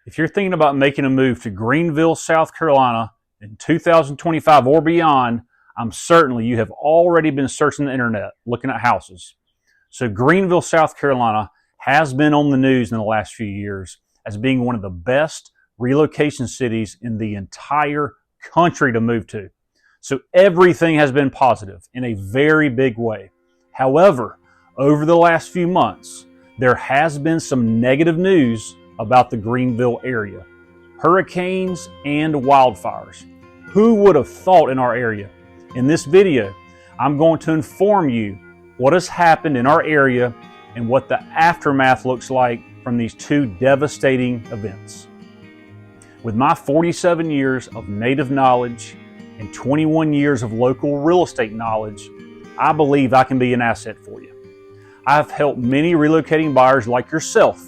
If you're thinking about making a move to Greenville, South Carolina in 2025 or beyond, I'm certain you have already been searching the internet, looking at houses. So Greenville, South Carolina has been on the news in the last few years as being one of the best relocation cities in the entire country to move to. So everything has been positive in a very big way. However, over the last few months, there has been some negative news about the Greenville area. Hurricanes and wildfires. Who would have thought in our area? In this video, I'm going to inform you what has happened in our area and what the aftermath looks like from these two devastating events. With my 47 years of native knowledge and 21 years of local real estate knowledge, I believe I can be an asset for you. I have helped many relocating buyers like yourself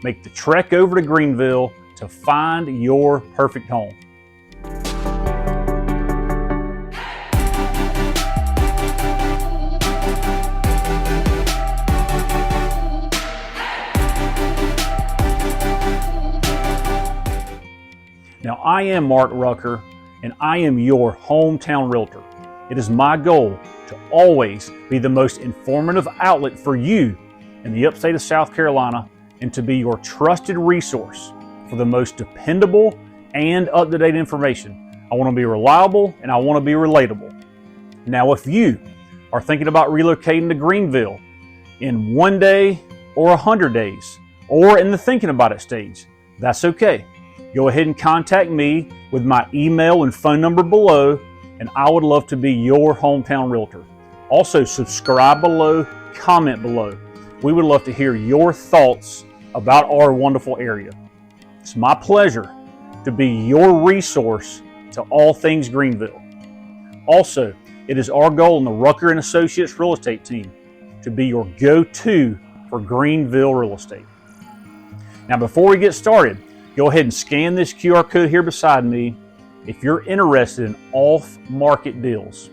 make the trek over to Greenville to find your perfect home. Now, I am Mark Rucker, and I am your hometown realtor. It is my goal to always be the most informative outlet for you in the upstate of South Carolina and to be your trusted resource for the most dependable and up-to-date information. I want to be reliable and I want to be relatable. Now, if you are thinking about relocating to Greenville in 1 day or 100 days, or in the thinking about it stage, that's okay. Go ahead and contact me with my email and phone number below, and I would love to be your hometown realtor. Also, subscribe below, comment below. We would love to hear your thoughts about our wonderful area. It's my pleasure to be your resource to all things Greenville. Also, it is our goal in the Rucker & Associates real estate team to be your go-to for Greenville real estate. Now, before we get started, go ahead and scan this QR code here beside me if you're interested in off-market deals.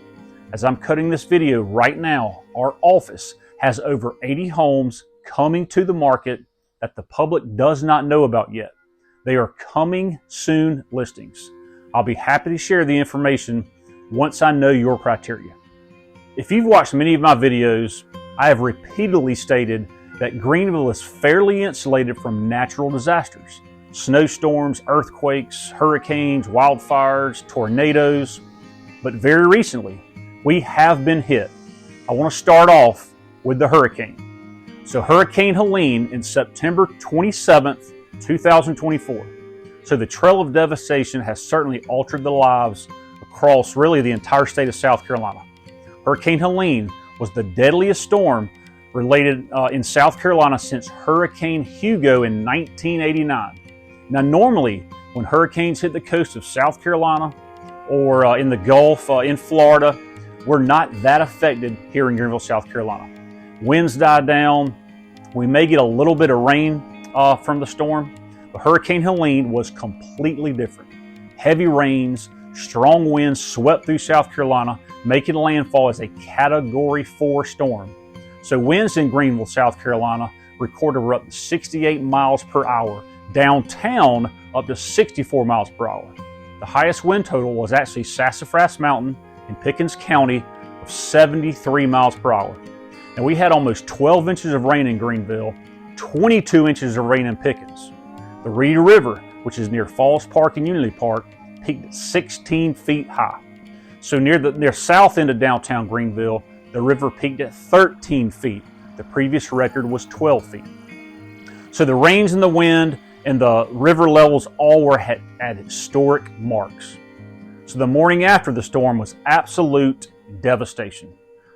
As I'm cutting this video right now, our office has over 80 homes coming to the market that the public does not know about yet. They are coming soon listings. I'll be happy to share the information once I know your criteria. If you've watched many of my videos, I have repeatedly stated that Greenville is fairly insulated from natural disasters. Snowstorms, earthquakes, hurricanes, wildfires, tornadoes. But very recently, we have been hit. I want to start off with the hurricane. So Hurricane Helene in September 27th, 2024. So the trail of devastation has certainly altered the lives across really the entire state of South Carolina. Hurricane Helene was the deadliest storm related in South Carolina since Hurricane Hugo in 1989. Now, normally, when hurricanes hit the coast of South Carolina or in the Gulf in Florida, we're not that affected here in Greenville, South Carolina. Winds die down. We may get a little bit of rain from the storm, but Hurricane Helene was completely different. Heavy rains, strong winds swept through South Carolina, making landfall as a Category 4 storm. So winds in Greenville, South Carolina recorded were up to 68 miles per hour. Downtown up to 64 miles per hour. The highest wind total was actually Sassafras Mountain in Pickens County of 73 miles per hour. And we had almost 12 inches of rain in Greenville, 22 inches of rain in Pickens. The Reed River, which is near Falls Park and Unity Park, peaked at 16 feet high. So near south end of downtown Greenville, the river peaked at 13 feet. The previous record was 12 feet. So the rains and the wind and the river levels all were at historic marks. So the morning after the storm was absolute devastation.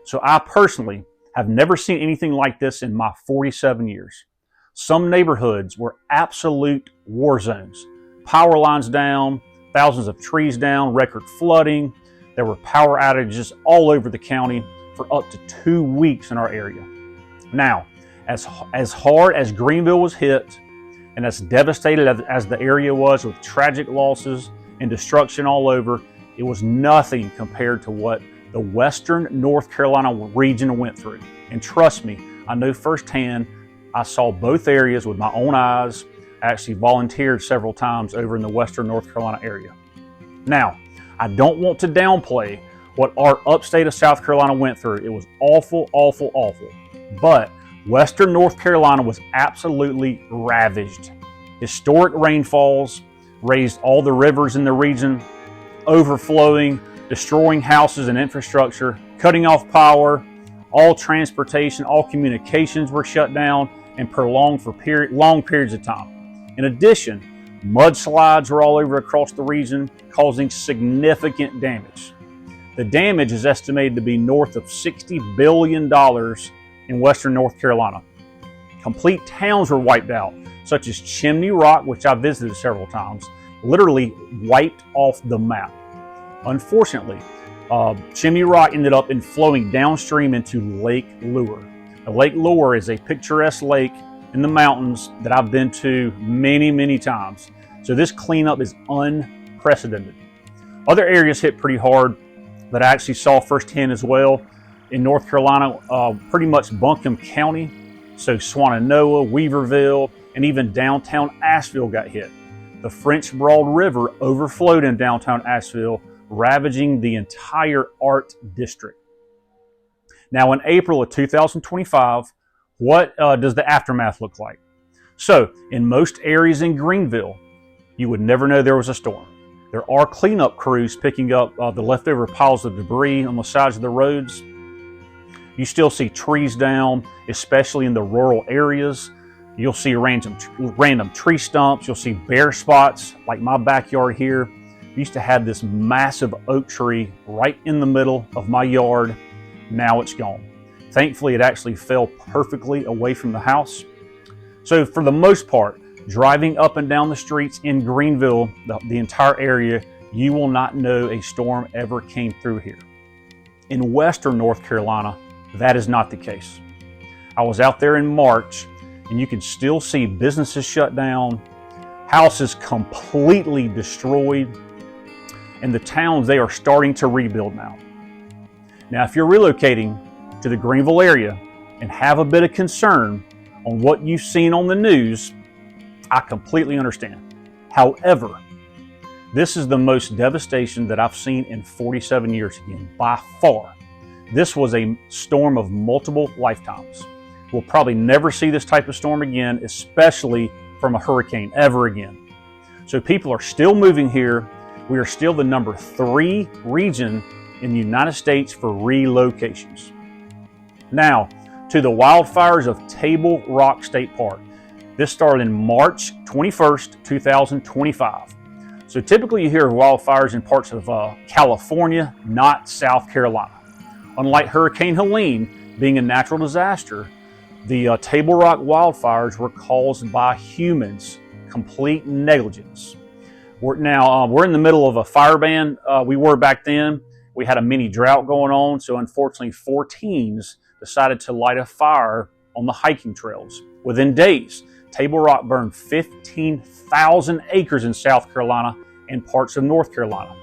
So I personally have never seen anything like this in my 47 years. Some neighborhoods were absolute war zones. Power lines down, thousands of trees down, record flooding. There were power outages all over the county for up to 2 weeks in our area. Now, as hard as Greenville was hit, and as devastated as the area was with tragic losses and destruction all over, it was nothing compared to what the western North Carolina region went through. And trust me, I know firsthand, I saw both areas with my own eyes. actually volunteered several times over in the western North Carolina area. Now, I don't want to downplay what our upstate of South Carolina went through. It was awful, awful, awful. But western North Carolina was absolutely ravaged. Historic rainfalls raised all the rivers in the region, overflowing, destroying houses and infrastructure, cutting off power. All transportation, all communications were shut down and prolonged for long periods of time. In addition, mudslides were all over across the region, causing significant damage. The damage is estimated to be north of $60 billion in western North Carolina. Complete towns were wiped out, such as Chimney Rock, which I visited several times, literally wiped off the map. Unfortunately, Chimney Rock ended up flowing downstream into Lake Lure. Now, Lake Lure is a picturesque lake in the mountains that I've been to many, many times. So this cleanup is unprecedented. Other areas hit pretty hard that I actually saw firsthand as well. In North Carolina, pretty much Buncombe County, so Swannanoa, Weaverville, and even downtown Asheville got hit. The French Broad River overflowed in downtown Asheville, ravaging the entire art district. Now in April of 2025, what does the aftermath look like? So in most areas in Greenville, you would never know there was a storm. There are cleanup crews picking up the leftover piles of debris on the sides of the roads. You still see trees down, especially in the rural areas. You'll see random tree stumps. You'll see bare spots like my backyard here. I used to have this massive oak tree right in the middle of my yard. Now it's gone. Thankfully, it actually fell perfectly away from the house. So for the most part, driving up and down the streets in Greenville, the entire area, you will not know a storm ever came through here. In western North Carolina, that is not the case. I was out there in March, and you can still see businesses shut down, houses completely destroyed, and the towns, they are starting to rebuild now. Now, if you're relocating to the Greenville area and have a bit of concern on what you've seen on the news, I completely understand. However, this is the most devastation that I've seen in 47 years again, by far. This was a storm of multiple lifetimes. We'll probably never see this type of storm again, especially from a hurricane ever again. So people are still moving here. We are still the number 3 region in the United States for relocations. Now, to the wildfires of Table Rock State Park. This started in March 21st, 2025. So typically you hear of wildfires in parts of California, not South Carolina. Unlike Hurricane Helene being a natural disaster, the Table Rock wildfires were caused by humans, complete negligence. We're in the middle of a fire ban. We were back then. We had a mini drought going on, so unfortunately 4 teens decided to light a fire on the hiking trails. Within days, Table Rock burned 15,000 acres in South Carolina and parts of North Carolina.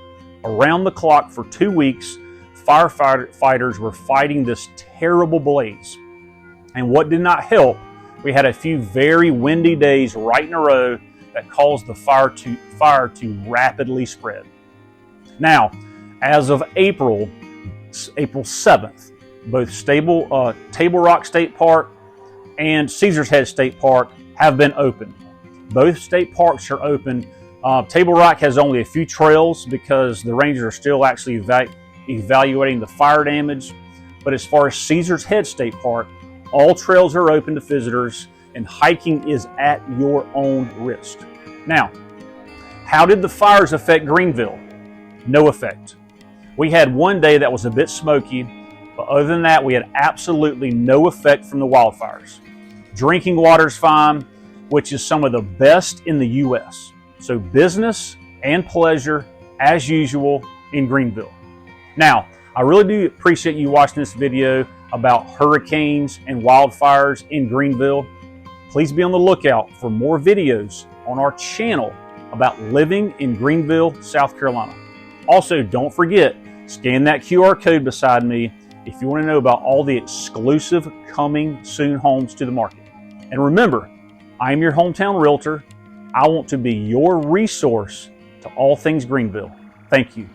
Around the clock for 2 weeks, firefighters were fighting this terrible blaze. And what did not help, we had a few very windy days right in a row that caused the fire to rapidly spread. Now, as of April 7th, both Table Rock State Park and Caesars Head State Park have been opened. Both state parks are open. Table Rock has only a few trails because the rangers are still actually evaluating the fire damage. But as far as Caesars Head State Park, all trails are open to visitors and hiking is at your own risk. Now, how did the fires affect Greenville? No effect. We had one day that was a bit smoky, but other than that, we had absolutely no effect from the wildfires. Drinking water's fine, which is some of the best in the U.S. So business and pleasure as usual in Greenville. Now, I really do appreciate you watching this video about hurricanes and wildfires in Greenville. Please be on the lookout for more videos on our channel about living in Greenville, South Carolina. Also, don't forget, scan that QR code beside me if you want to know about all the exclusive coming soon homes to the market. And remember, I am your hometown realtor, I want to be your resource to all things Greenville. Thank you.